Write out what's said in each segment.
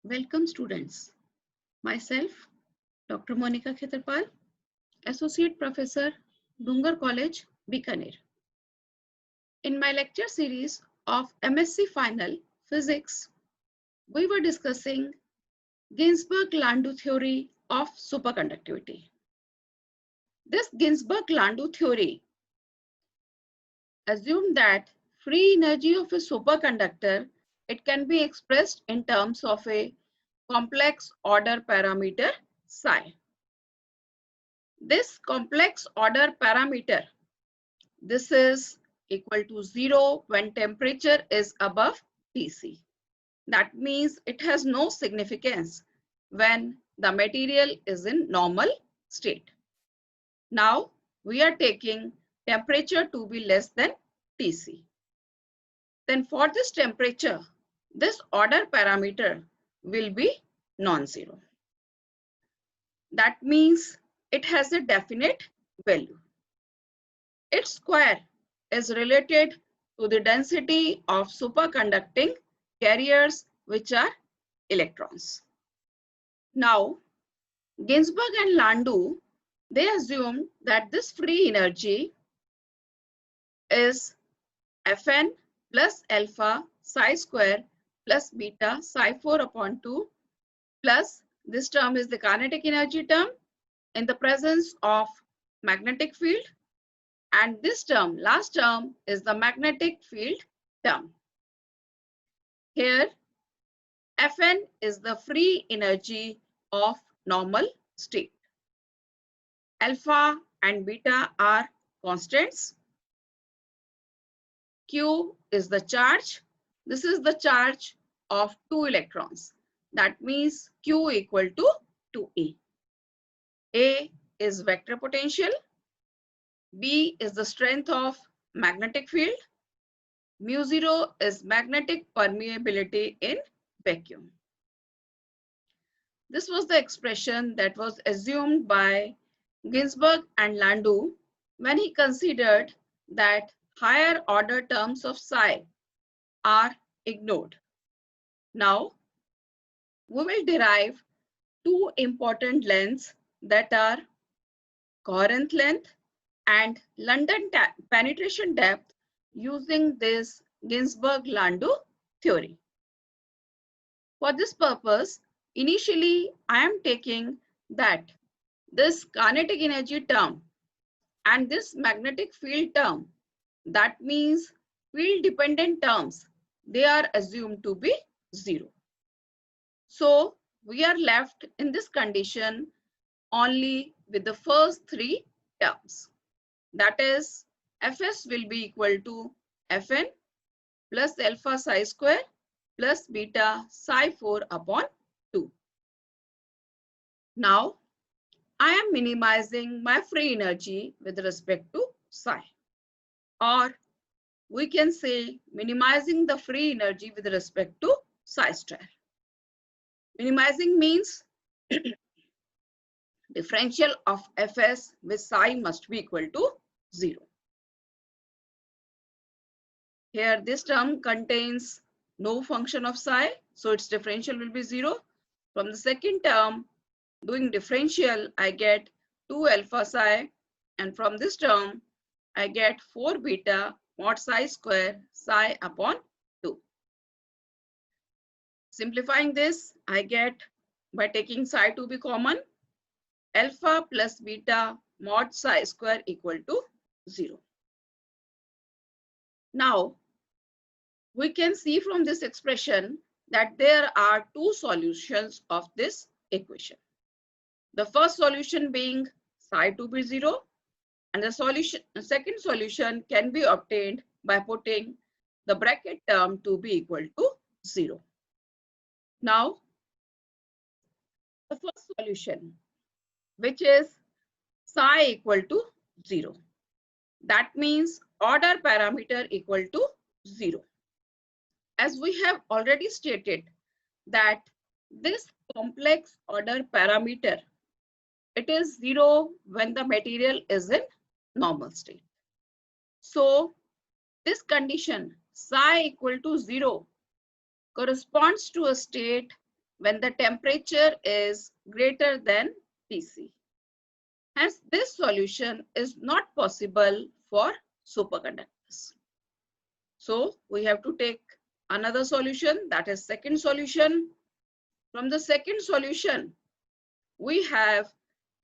Welcome students. Myself, Dr. Monika Khetarpal, Associate Professor, Dungar College, Bikaner. In my lecture series of MSc Final Physics, we were discussing Ginzburg-Landau theory of superconductivity. This Ginzburg-Landau theory assumed that free energy of a superconductor, it can be expressed in terms of a complex order parameter psi. This complex order parameter, this is equal to 0 when temperature is above Tc. That means it has no significance when the material is in normal state. Now we are taking temperature to be less than Tc. Then for this temperature, this order parameter will be non-zero. That means it has a definite value. Its square is related to the density of superconducting carriers, which are electrons. Now, Ginzburg and Landau, they assumed that this free energy is Fn plus alpha psi square plus beta psi 4 upon 2 plus this term is the kinetic energy term in the presence of magnetic field, and this term, last term, is the magnetic field term. Here, Fn is the free energy of normal state. Alpha and beta are constants. Q is the charge. This is the charge of 2 electrons. That means Q equal to 2E. A is vector potential. B is the strength of magnetic field. Mu0 is magnetic permeability in vacuum. This was the expression that was assumed by Ginzburg and Landau when he considered that higher order terms of psi are ignored. Now, we will derive two important lengths that are coherent length and London penetration depth using this Ginzburg-Landau theory. For this purpose, initially I am taking that this kinetic energy term and this magnetic field term, that means field dependent terms, they are assumed to be 0. So we are left in this condition only with the first three terms. That is, Fs will be equal to Fn plus alpha psi square plus beta psi 4 upon 2. Now, I am minimizing my free energy with respect to psi. Or we can say minimizing the free energy with respect to psi star. Minimizing means differential of Fs with psi must be equal to 0. Here this term contains no function of psi, so its differential will be 0. From the second term, doing differential, I get 2 alpha psi, and from this term, I get 4 beta mod psi square psi upon 2. Simplifying this, I get, by taking psi to be common, alpha plus beta mod psi square equal to 0. Now, we can see from this expression that there are two solutions of this equation. The first solution being psi to be 0, and the second solution can be obtained by putting the bracket term to be equal to 0. Now, the first solution, which is psi equal to 0. That means order parameter equal to 0. As we have already stated that this complex order parameter, it is 0 when the material is in normal state. So this condition psi equal to 0 corresponds to a state when the temperature is greater than Tc. Hence, this solution is not possible for superconductors. So we have to take another solution, that is second solution. From the second solution, we have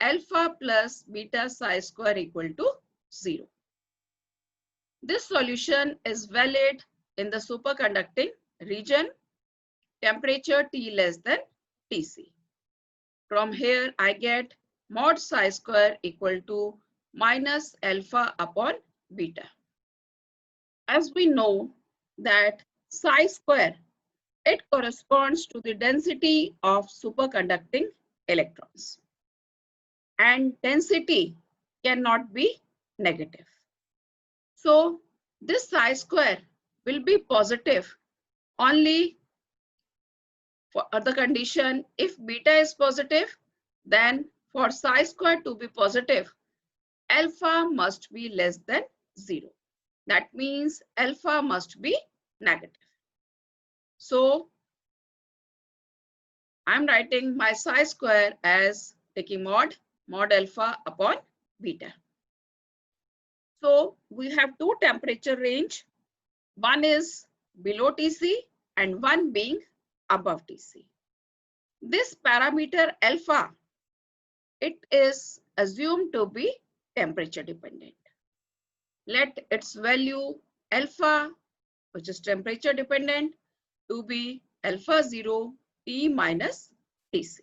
alpha plus beta psi square equal to 0. This solution is valid in the superconducting region, temperature T less than Tc. From here, I get mod psi square equal to minus alpha upon beta. As we know that psi square, it corresponds to the density of superconducting electrons. And density cannot be negative. So this psi square will be positive only for the condition if beta is positive, then for psi square to be positive, alpha must be less than 0. That means alpha must be negative. So I'm writing my psi square as taking mod alpha upon beta. So we have two temperature range. One is below Tc and one being above Tc. This parameter alpha, it is assumed to be temperature dependent. Let its value alpha, which is temperature dependent, to be alpha 0 T minus Tc.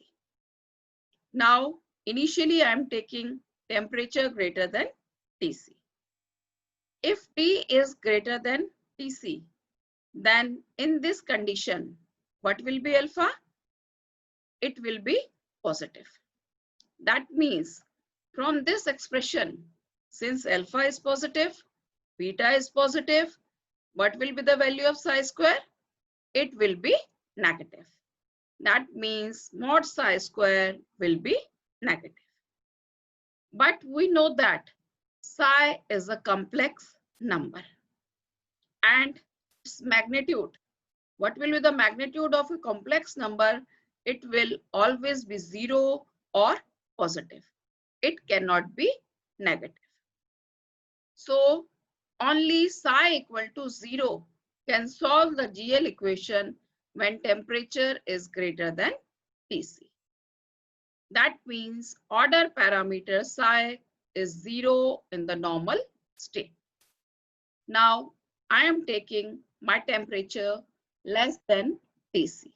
Now, initially I am taking temperature greater than Tc. If T is greater than Tc, then in this condition, what will be alpha? It will be positive. That means from this expression, since alpha is positive, beta is positive, what will be the value of psi square? It will be negative. That means mod psi square will be negative. But we know that psi is a complex number and its magnitude, what will be the magnitude of a complex number? It will always be 0 or positive. It cannot be negative. So only psi equal to 0 can solve the GL equation when temperature is greater than Tc. That means order parameter psi is 0 in the normal state. Now I am taking my temperature less than Tc.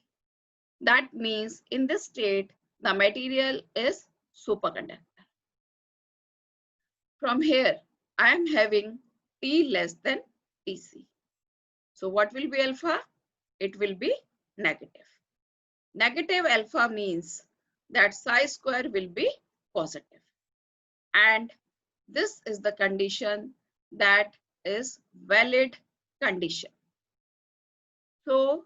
That means in this state, the material is superconductor. From here, I am having T less than Tc. So what will be alpha? It will be negative. Negative alpha means that psi square will be positive. And this is the condition that is valid condition. So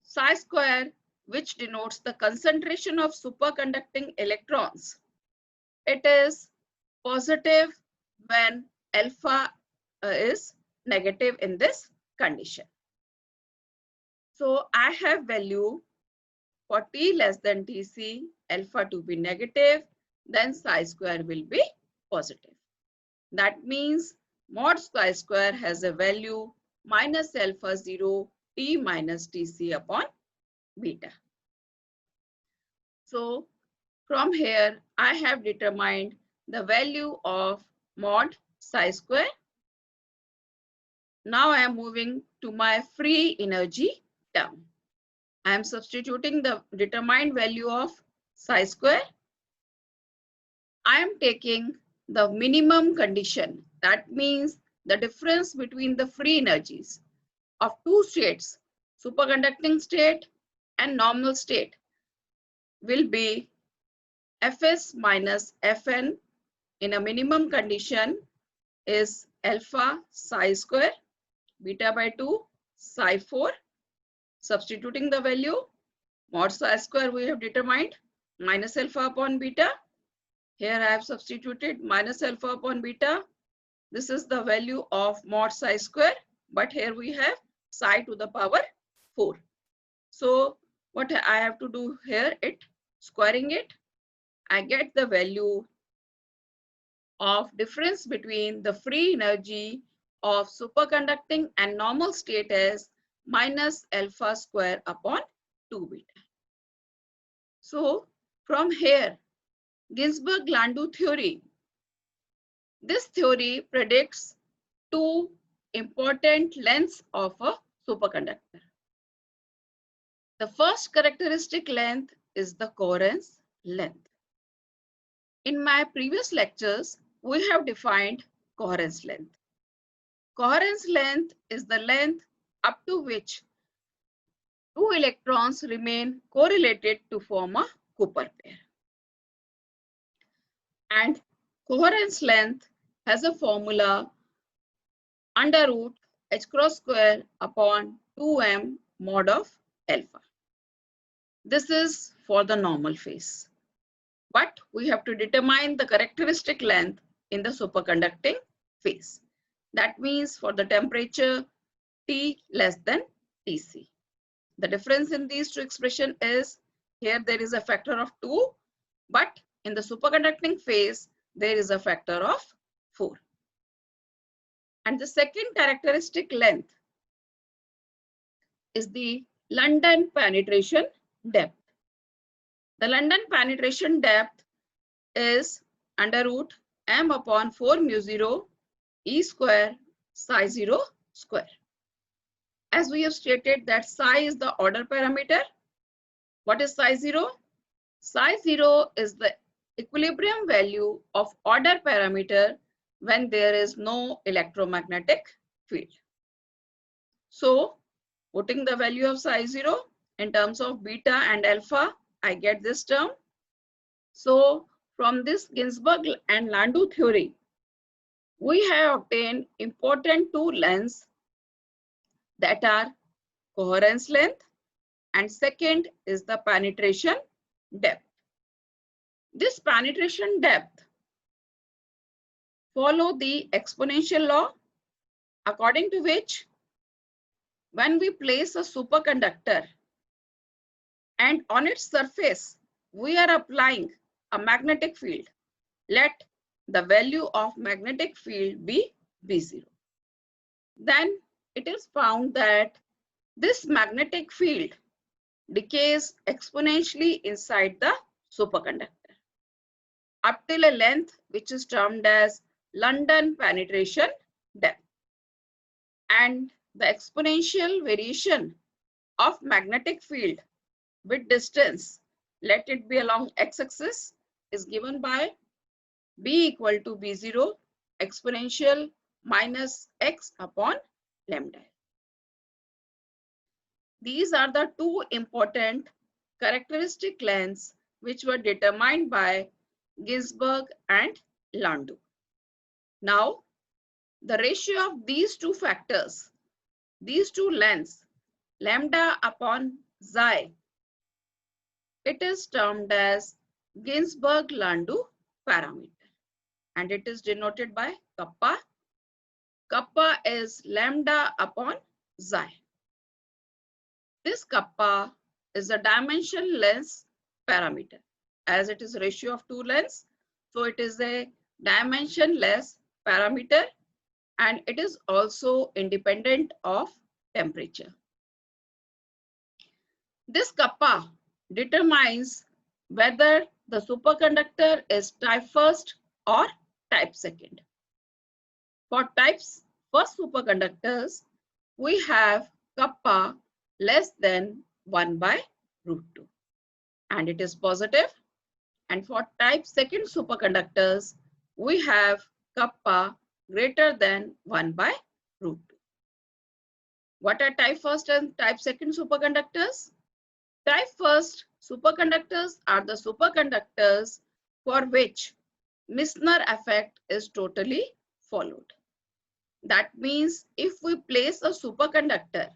psi square, which denotes the concentration of superconducting electrons, it is positive when alpha is negative in this condition. So I have value for T less than Tc, alpha to be negative, then psi square will be positive. That means mod psi square has a value minus alpha 0 T minus Tc upon beta. So from here, I have determined the value of mod psi square. Now I am moving to my free energy term. I am substituting the determined value of psi square. I am taking the minimum condition. That means the difference between the free energies of two states, superconducting state and normal state, will be Fs minus Fn in a minimum condition is alpha psi square, beta by 2, psi 4. Substituting the value, mod psi square we have determined minus alpha upon beta. Here I have substituted minus alpha upon beta. This is the value of mod psi square, but here we have psi to the power 4. So What I have to do here, squaring it, I get the value of difference between the free energy of superconducting and normal state as minus alpha square upon 2 beta. So from here, Ginzburg-Landau theory. This theory predicts two important lengths of a superconductor. The first characteristic length is the coherence length. In my previous lectures, we have defined coherence length. Coherence length is the length up to which two electrons remain correlated to form a Cooper pair. And coherence length has a formula under root h cross square upon 2m mod of alpha. This is for the normal phase. But we have to determine the characteristic length in the superconducting phase. That means for the temperature T less than Tc. The difference in these two expressions is here there is a factor of 2, but in the superconducting phase, there is a factor of 4. And the second characteristic length is the London penetration depth. The London penetration depth is under root m upon 4 mu 0 e square psi 0 square. As we have stated that psi is the order parameter. What is psi 0? Psi 0 is the equilibrium value of order parameter when there is no electromagnetic field. So putting the value of psi 0 in terms of beta and alpha, I get this term. So from this Ginzburg and Landau theory, we have obtained important two lengths that are coherence length and second is the penetration depth. This penetration depth follow the exponential law, according to which when we place a superconductor and on its surface we are applying a magnetic field, let the value of magnetic field be V0. Then it is found that this magnetic field decays exponentially inside the superconductor up till a length which is termed as London penetration depth. And the exponential variation of magnetic field with distance, let it be along x-axis, is given by B equal to B0 exponential minus x upon lambda. These are the two important characteristic lengths which were determined by Ginzburg and Landau. Now, the ratio of these two factors, these two lengths, lambda upon xi, it is termed as Ginzburg-Landau parameter and it is denoted by kappa. Kappa is lambda upon xi. This kappa is a dimensionless parameter as it is a ratio of two lengths. So it is a dimensionless parameter and it is also independent of temperature. This kappa determines whether the superconductor is type first or type second. For types first superconductors, we have kappa less than 1 by root 2 and it is positive. And for type second superconductors, we have kappa greater than 1 by root 2. What are type first and type second superconductors? Type first superconductors are the superconductors for which Misner effect is totally followed. That means if we place a superconductor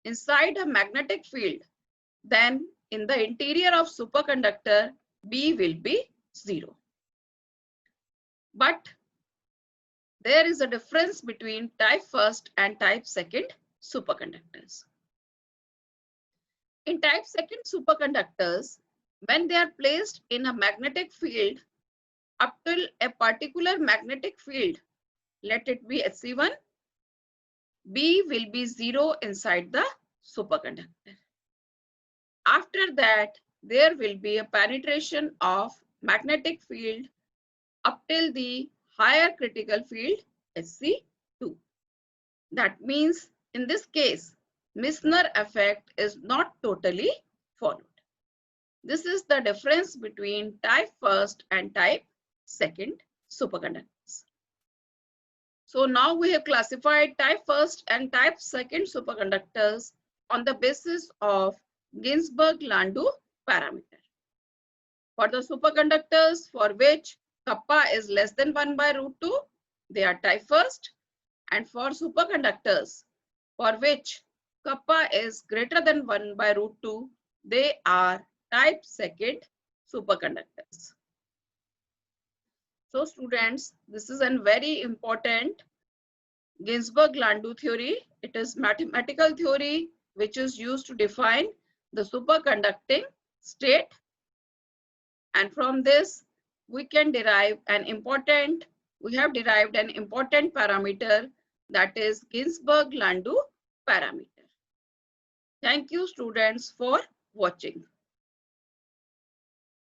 inside a magnetic field, then in the interior of superconductor, B will be 0. But there is a difference between type first and type second superconductors. In type 2 superconductors, when they are placed in a magnetic field up till a particular magnetic field, let it be Hc1, B will be 0 inside the superconductor. After that, there will be a penetration of magnetic field up till the higher critical field Hc2. That means in this case, Misner effect is not totally followed. This is the difference between type 1 and type 2 superconductors. So now we have classified type 1 and type 2 superconductors on the basis of Ginzburg-Landau parameter. For the superconductors for which kappa is less than 1 by root 2, they are type 1. And for superconductors for which kappa is greater than 1 by root 2, they are type 2 superconductors. So students, this is a very important Ginzburg-Landau theory. It is mathematical theory which is used to define the superconducting state. And from this, we have derived an important parameter, that is Ginzburg-Landau parameter. Thank you students for watching.